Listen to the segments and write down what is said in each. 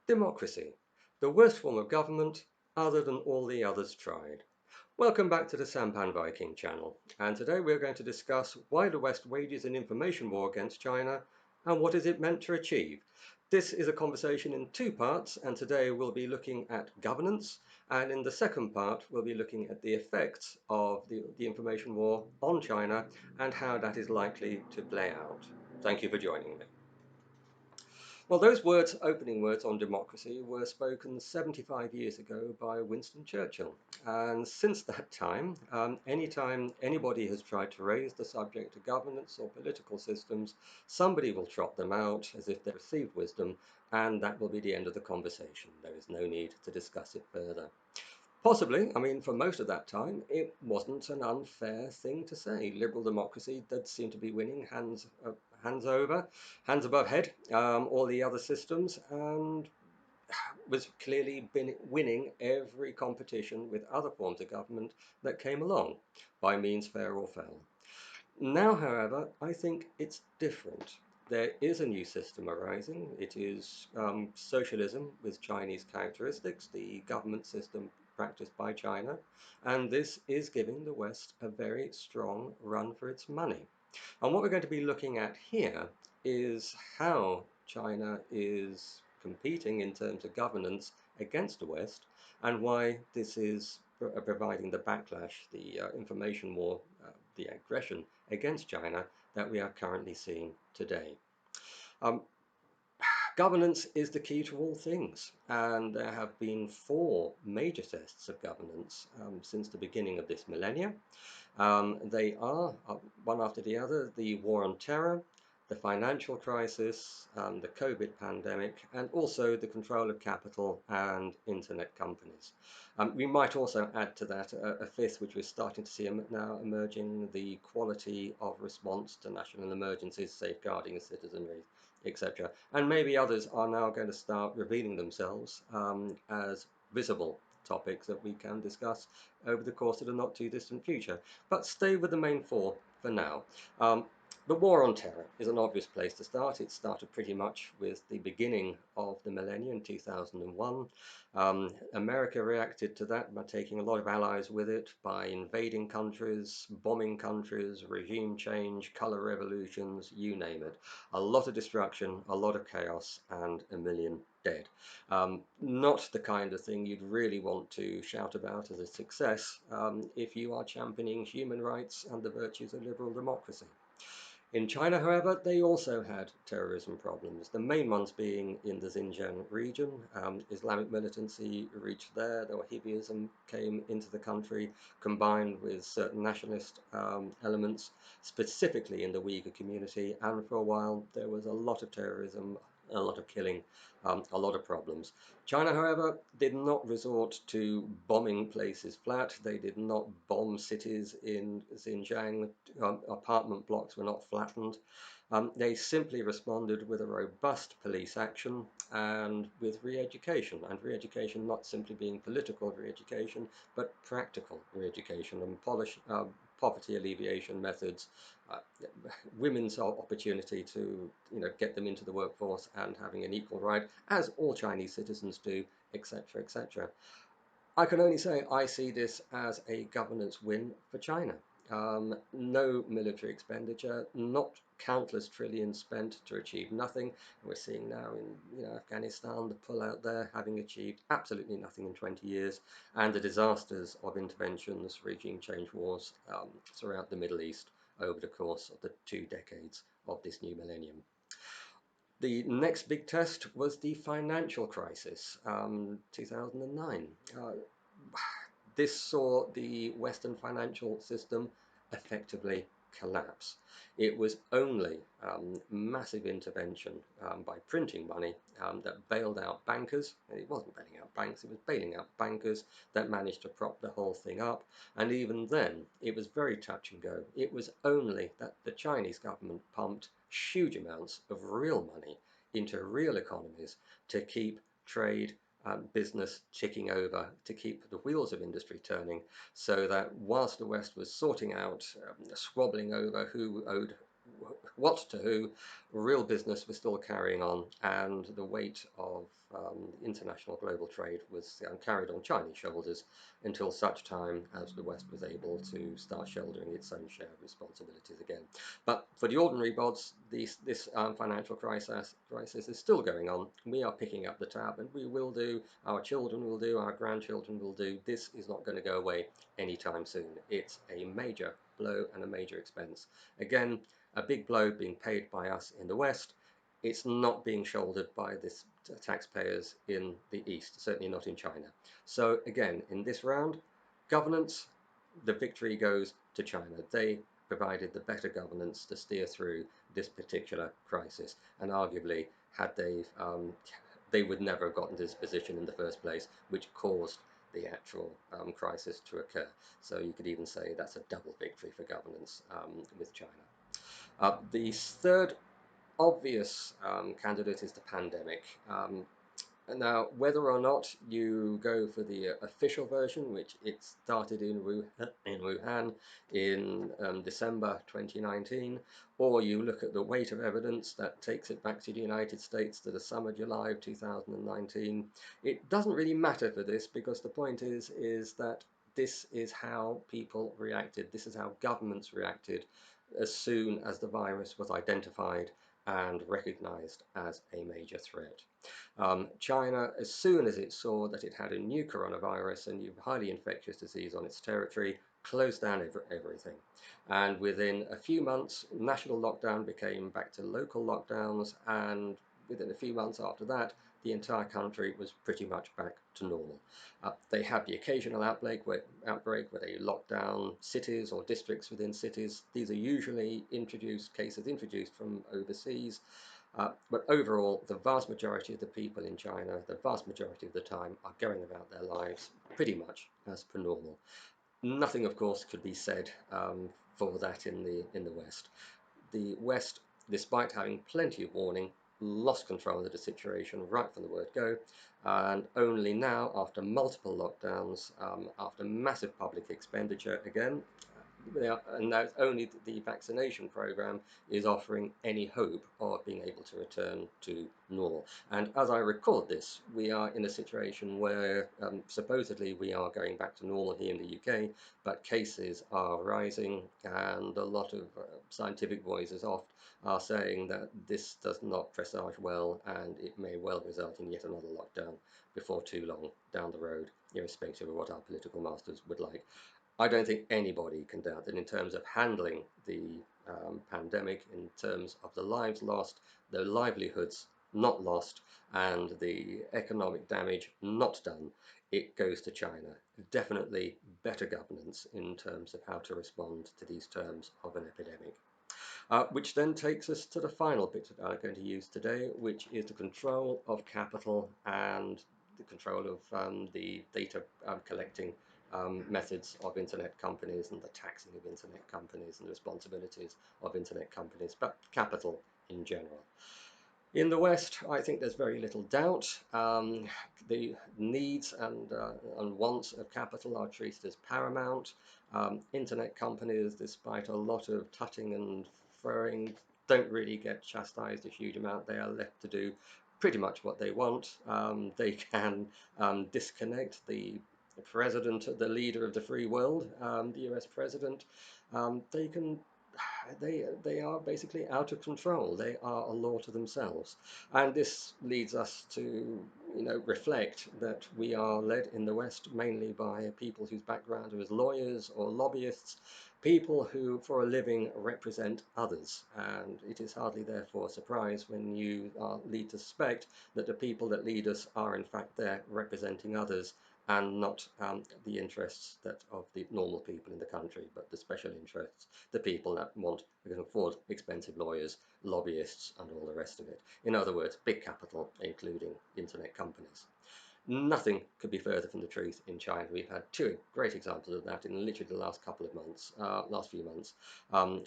Democracy, the worst form of government other than all the others tried. Welcome back to the SampanViking Channel, and today we're going to discuss why the West wages an information war against China and what is it meant to achieve. This is a conversation in two parts, and today we'll be looking at governance, and in the second part we'll be looking at the effects of the information war on China and how that is likely to play out. Thank you for joining me. Well, those words, opening words on democracy, were spoken 75 years ago by Winston Churchill. And since that time, anytime anybody has tried to raise the subject of governance or political systems, somebody will trot them out as if they received wisdom, and that will be the end of the conversation. There is no need to discuss it further. Possibly, I mean, for most of that time, it wasn't an unfair thing to say. Liberal democracy did seem to be winning hands over, hands above head, all the other systems, and was clearly been winning every competition with other forms of government that came along, by means fair or foul. Now, however, I think it's different. There is a new system arising. It is socialism with Chinese characteristics, the government system practiced by China, and this is giving the West a very strong run for its money. And what we're going to be looking at here is how China is competing in terms of governance against the West, and why this is providing the backlash, the information war, the aggression against China that we are currently seeing today. Um, Governance is the key to all things, and there have been four major tests of governance since the beginning of this millennium. They are, one after the other, the war on terror, the financial crisis, the COVID pandemic, and also the control of capital and internet companies. We might also add to that a fifth, which we're starting to see now emerging, the quality of response to national emergencies, safeguarding citizenry, etc. And maybe others are now going to start revealing themselves as visible topics that we can discuss over the course of the not too distant future. But stay with the main four for now. The war on terror is an obvious place to start. It started pretty much with the beginning of the millennium in 2001. America reacted to that by taking a lot of allies with it, by invading countries, bombing countries, regime change, color revolutions, you name it. A lot of destruction, a lot of chaos, and a million dead. Not the kind of thing you'd really want to shout about as a success if you are championing human rights and the virtues of liberal democracy. In China, however, they also had terrorism problems, the main ones being in the Xinjiang region. Islamic militancy reached there, the Wahhabism came into the country, combined with certain nationalist elements, specifically in the Uyghur community, and for a while there was a lot of terrorism, a lot of killing, a lot of problems. China, however, did not resort to bombing places flat. They did not bomb cities in Xinjiang. Apartment blocks were not flattened. They simply responded with a robust police action and with re-education, and re-education not simply being political re-education, but practical re-education and poverty alleviation methods, uh, women's opportunity to get them into the workforce and having an equal right, as all Chinese citizens do, etc., etc. I can only say I see this as a governance win for China. No military expenditure, not countless trillions spent to achieve nothing. We're seeing now in Afghanistan the pullout there, having achieved absolutely nothing in 20 years, and the disasters of interventions, regime change wars throughout the Middle East over the course of the 2 decades of this new millennium. The next big test was the financial crisis, 2009. This saw the Western financial system effectively collapse. It was only massive intervention by printing money that bailed out bankers. It wasn't bailing out banks, it was bailing out bankers that managed to prop the whole thing up. And even then, it was very touch and go. It was only that the Chinese government pumped huge amounts of real money into real economies to keep trade business ticking over, to keep the wheels of industry turning, so that whilst the West was sorting out, squabbling over who owed what to who, real business was still carrying on, and the weight of international global trade was carried on Chinese shoulders until such time as the West was able to start shouldering its own share of responsibilities again. But for the ordinary bods, this financial crisis is still going on. We are picking up the tab, and we will do, our children will do, our grandchildren will do. This is not going to go away anytime soon. It's a major blow and a major expense. Again, a big blow being paid by us in the West. It's not being shouldered by the taxpayers in the East, certainly not in China. So again, in this round, governance, the victory goes to China. They provided the better governance to steer through this particular crisis, and arguably, had they would never have gotten to this position in the first place, which caused the actual crisis to occur. So you could even say that's a double victory for governance with China. The third obvious candidate is the pandemic. Now, whether or not you go for the official version, which it started in Wuhan in December 2019, or you look at the weight of evidence that takes it back to the United States to the summer, July of 2019, it doesn't really matter for this, because the point is that this is how people reacted, this is how governments reacted as soon as the virus was identified and recognized as a major threat. China, as soon as it saw that it had a new coronavirus, a new highly infectious disease on its territory, closed down everything. And within a few months, national lockdown became back to local lockdowns, and within a few months after that, the entire country was pretty much back to normal. They had the occasional outbreak where they locked down cities or districts within cities. These are usually cases introduced from overseas. But overall, the vast majority of the people in China, the vast majority of the time, are going about their lives pretty much as per normal. Nothing, of course, could be said for that in the West. The West, despite having plenty of warning, lost control of the situation right from the word go, and only now, after multiple lockdowns, after massive public expenditure again, and now only the vaccination program is offering any hope of being able to return to normal. And as I record this, we are in a situation where supposedly we are going back to normal here in the UK, but cases are rising, and a lot of scientific voices oft are saying that this does not presage well, and it may well result in yet another lockdown before too long down the road, irrespective of what our political masters would like. I don't think anybody can doubt that in terms of handling the pandemic, in terms of the lives lost, the livelihoods not lost, and the economic damage not done, it goes to China. Definitely better governance in terms of how to respond to these terms of an epidemic. Which then takes us to the final bit that I'm going to use today, which is the control of capital and the control of the data collecting methods of internet companies, and the taxing of internet companies, and the responsibilities of internet companies, but capital in general. In the West, I think there's very little doubt. The needs and wants of capital are treated as paramount. Internet companies, despite a lot of tutting and furring, don't really get chastised a huge amount. They are left to do pretty much what they want. They can disconnect the president, the leader of the free world, the US president. They can they are basically out of control. They are a law to themselves, and this leads us to reflect that we are led in the West mainly by people whose background are as lawyers or lobbyists, people who for a living represent others, and it is hardly therefore a surprise when you are led to suspect that the people that lead us are in fact there representing others, and not the interests of the normal people in the country, but the special interests, the people that can afford expensive lawyers, lobbyists, and all the rest of it. In other words, big capital, including internet companies. Nothing could be further from the truth in China. We've had two great examples of that in literally the last couple of months, last few months.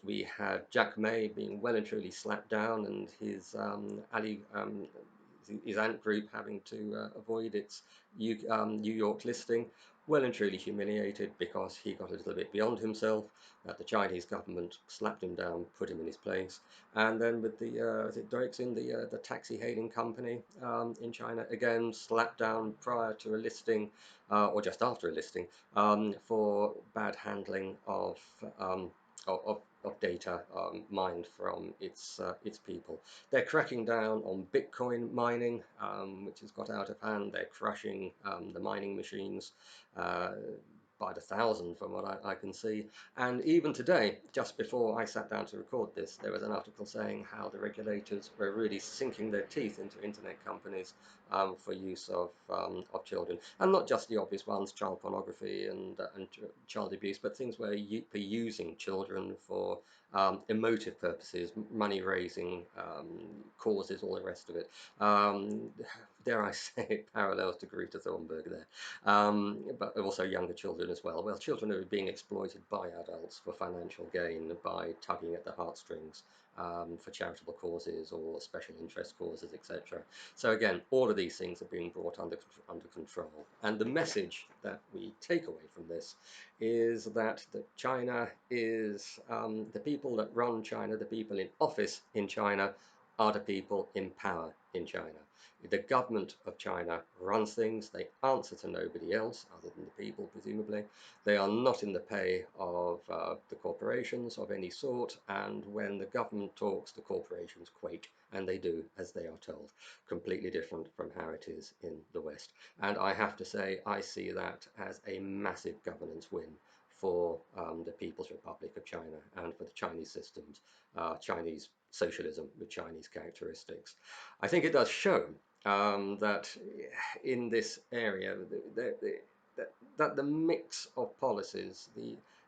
We had Jack May being well and truly slapped down, and his his ant group having to avoid its New York listing, well and truly humiliated because he got a little bit beyond himself. The Chinese government slapped him down, put him in his place, and then with the is it Direxin, the taxi hailing company in China, again slapped down prior to a listing or just after a listing for bad handling of data mined from its people. They're cracking down on Bitcoin mining, which has got out of hand. They're crushing the mining machines by the thousand from what I can see. And even today, just before I sat down to record this, there was an article saying how the regulators were really sinking their teeth into internet companies for use of children, and not just the obvious ones, child pornography and child abuse, but things where you be using children for emotive purposes, money raising causes, all the rest of it. Dare I say it, parallels to Greta Thunberg there, but also younger children as well. Well, children are being exploited by adults for financial gain by tugging at the heartstrings for charitable causes or special interest causes, etc. So again, all of these things are being brought under control. And the message that we take away from this is that China is the people that run China, the people in office in China, are the people in power in China. The government of China runs things. They answer to nobody else other than the people, presumably. They are not in the pay of the corporations of any sort, and when the government talks, the corporations quake, and they do as they are told. Completely different from how it is in the West. And I have to say, I see that as a massive governance win for the People's Republic of China and for the Chinese systems, Chinese socialism with Chinese characteristics. I think it does show that in this area, that the mix of policies,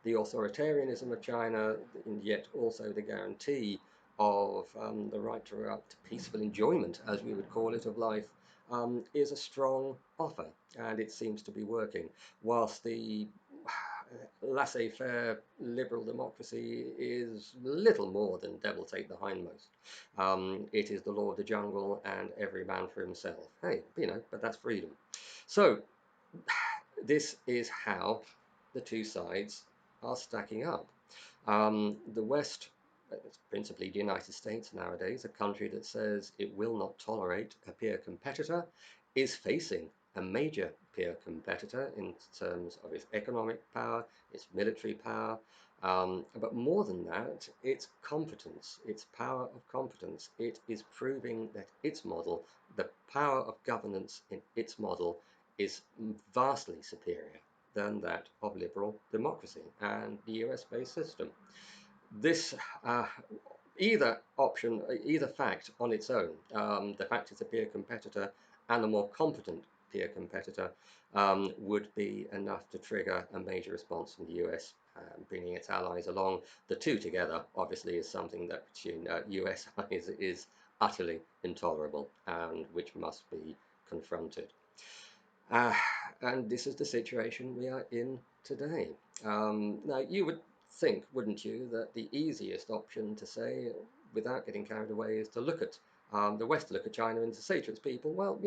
the authoritarianism of China, and yet also the guarantee of the right to peaceful enjoyment, as we would call it, of life, is a strong offer, and it seems to be working. Whilst the laissez-faire liberal democracy is little more than devil take the hindmost. It is the law of the jungle and every man for himself. Hey, but that's freedom. So this is how the two sides are stacking up. The West, principally the United States nowadays, a country that says it will not tolerate a peer competitor, is facing a major peer competitor in terms of its economic power, its military power, but more than that, its competence, its power of competence. It is proving that its model, the power of governance in its model, is vastly superior than that of liberal democracy and the US-based system. This either option, either fact on its own, the fact it's a peer competitor and a more competent peer competitor, would be enough to trigger a major response from the US, bringing its allies along. The two together, obviously, is something that between US is utterly intolerable and which must be confronted. Uh, and this is the situation we are in today. Now, you would think, wouldn't you, that the easiest option to say, without getting carried away, is to look at the West, to look at China and to say to its people, well,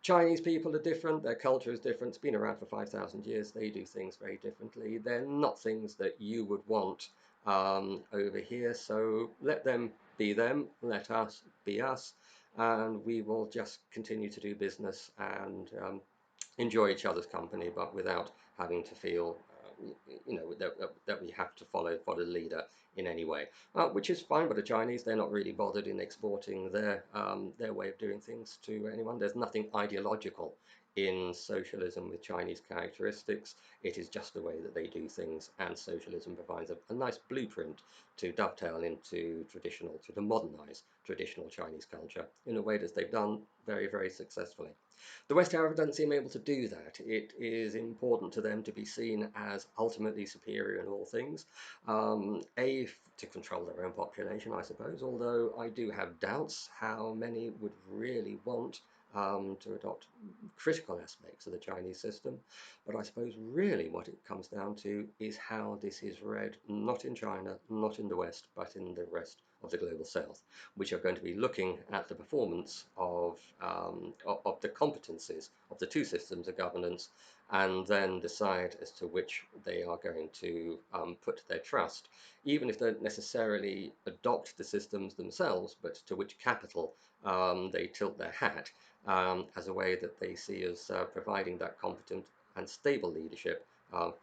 Chinese people are different, their culture is different, it's been around for 5,000 years, they do things very differently. They're not things that you would want over here, so let them be them, let us be us, and we will just continue to do business and enjoy each other's company, but without having to feel, that we have to follow the leader in any way, which is fine. But the Chinese, they're not really bothered in exporting their way of doing things to anyone. There's nothing ideological in socialism with Chinese characteristics. It is just the way that they do things, and socialism provides a nice blueprint to dovetail into to modernize traditional Chinese culture in a way that they've done very, very successfully. The West, however, doesn't seem able to do that. It is important to them to be seen as ultimately superior in all things. To control their own population, I suppose, although I do have doubts how many would really want to adopt critical aspects of the Chinese system. But I suppose really what it comes down to is how this is read, not in China, not in the West, but in the rest of the Global South, which are going to be looking at the performance of the competencies of the two systems of governance, and then decide as to which they are going to put their trust, even if they don't necessarily adopt the systems themselves, but to which capital they tilt their hat as a way that they see as providing that competent and stable leadership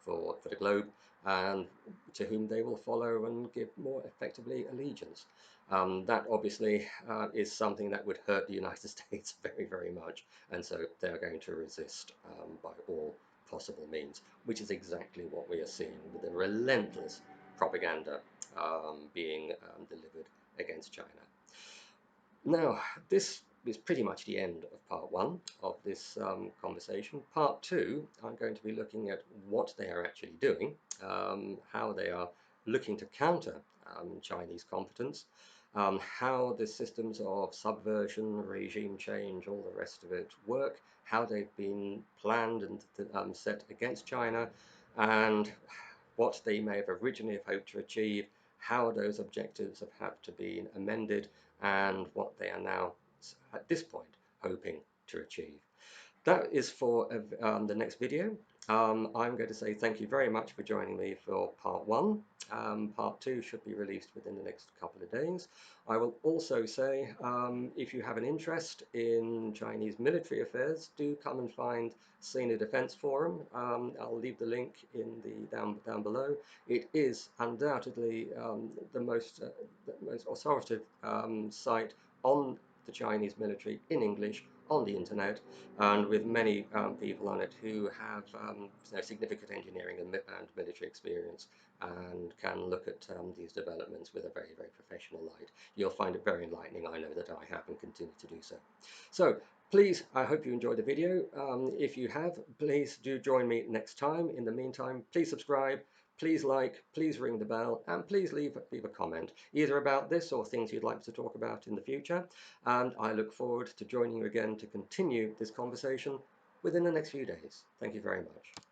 for the globe, and to whom they will follow and give more effectively allegiance. That obviously is something that would hurt the United States very, very much, and so they're going to resist by all possible means, which is exactly what we are seeing with the relentless propaganda being delivered against China. Now, this is pretty much the end of part one of this conversation. Part two, I'm going to be looking at what they are actually doing, how they are looking to counter Chinese competence, how the systems of subversion, regime change, all the rest of it work, how they've been planned and set against China, and what they may have originally hoped to achieve, how those objectives have had to be amended, and what they are now, at this point, hoping to achieve. That is for the next video. I'm going to say thank you very much for joining me for part one. Part two should be released within the next couple of days. I will also say, if you have an interest in Chinese military affairs, do come and find Sino Defence Forum. I'll leave the link in the down below. It is undoubtedly the most authoritative site on the Chinese military in English on the internet, and with many people on it who have significant engineering and military experience, and can look at these developments with a very, very professional light. You'll find it very enlightening. I know that I have, and continue to do so. So please, I hope you enjoyed the video. If you have, please do join me next time. In the meantime, please subscribe, please like, please ring the bell, and please leave a comment, either about this or things you'd like to talk about in the future. And I look forward to joining you again to continue this conversation within the next few days. Thank you very much.